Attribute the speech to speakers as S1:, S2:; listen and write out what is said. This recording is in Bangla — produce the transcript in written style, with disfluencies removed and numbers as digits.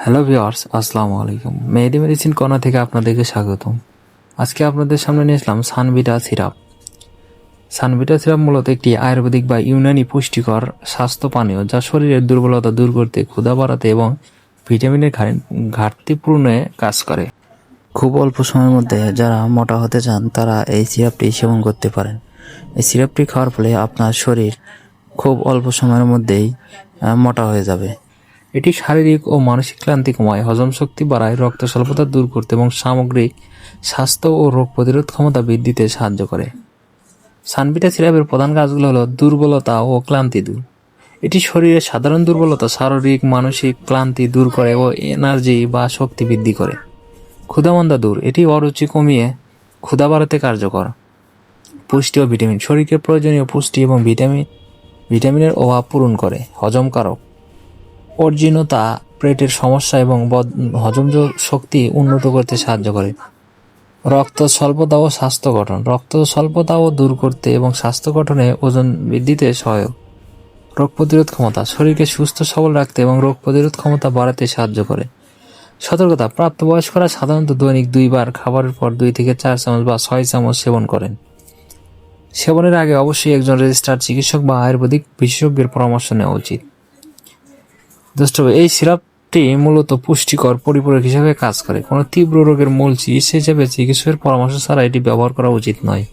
S1: হ্যালো ভিউয়ার্স, আসসালামু আলাইকুম। মেহেদি মেডিসিন কর্নার থেকে আপনাদেরকে স্বাগতম। আজকে আপনাদের সামনে নিয়ে আসলাম সানভিটা সিরাপ। সানভিটা সিরাপ মূলত একটি আয়ুর্বেদিক বা ইউনানি পুষ্টিকর স্বাস্থ্য পানীয়, যা শরীরের দুর্বলতা দূর করতে, ক্ষুধা বাড়াতে এবং ভিটামিনের ঘাটতি পূরণে কাজ করে। খুব অল্প সময়ের মধ্যে যারা মোটা হতে চান তারা এই সিরাপটি সেবন করতে পারেন। এই সিরাপটি খাওয়ার ফলে আপনার শরীর খুব অল্প সময়ের মধ্যেই মোটা হয়ে যাবে। এটি শারীরিক ও মানসিক ক্লান্তি কমায়, হজম শক্তি বাড়ায়, রক্ত স্বল্পতা দূর করতে এবং সামগ্রিক স্বাস্থ্য ও রোগ প্রতিরোধ ক্ষমতা বৃদ্ধিতে সাহায্য করে। সানভিটা সিরাপের প্রধান কাজগুলো হলো দুর্বলতা ও ক্লান্তি দূর। এটি শরীরের সাধারণ দুর্বলতা, শারীরিক মানসিক ক্লান্তি দূর করে ও এনার্জি বা শক্তি বৃদ্ধি করে। ক্ষুধামন্দা দূর, এটি অরুচি কমিয়ে ক্ষুধা বাড়াতে কার্যকর। পুষ্টি ও ভিটামিন, শরীরকে প্রয়োজনীয় পুষ্টি এবং ভিটামিনের অভাব পূরণ করে। হজমকারক, অর্জিনতা, পেটের সমস্যা এবং হজম শক্তি উন্নত করতে সাহায্য করে। রক্ত স্বল্পতা ও স্বাস্থ্য গঠন, রক্ত স্বল্পতাও দূর করতে এবং স্বাস্থ্য গঠনে ওজন বৃদ্ধিতে সহায়ক। রোগ প্রতিরোধ ক্ষমতা, শরীরকে সুস্থ সবল রাখতে এবং রোগ প্রতিরোধ ক্ষমতা বাড়াতে সাহায্য করে। সতর্কতা, প্রাপ্তবয়স্করা সাধারণত দৈনিক 2 বার খাবারের পর 2 থেকে 4 চামচ বা 6 চামচ সেবন করেন। সেবনের আগে অবশ্যই একজন রেজিস্টার্ড চিকিৎসক বা আয়ুর্বেদিক বিশেষজ্ঞের পরামর্শ নেওয়া উচিত। দোস্ত, এই সিরাপটি মূলত পুষ্টিকর পরিপূরক হিসেবে কাজ করে। কোনো তীব্র রোগের মূল চিকিৎসা হিসেবে চিকিৎসকের পরামর্শ ছাড়া এটি ব্যবহার করা উচিত নয়।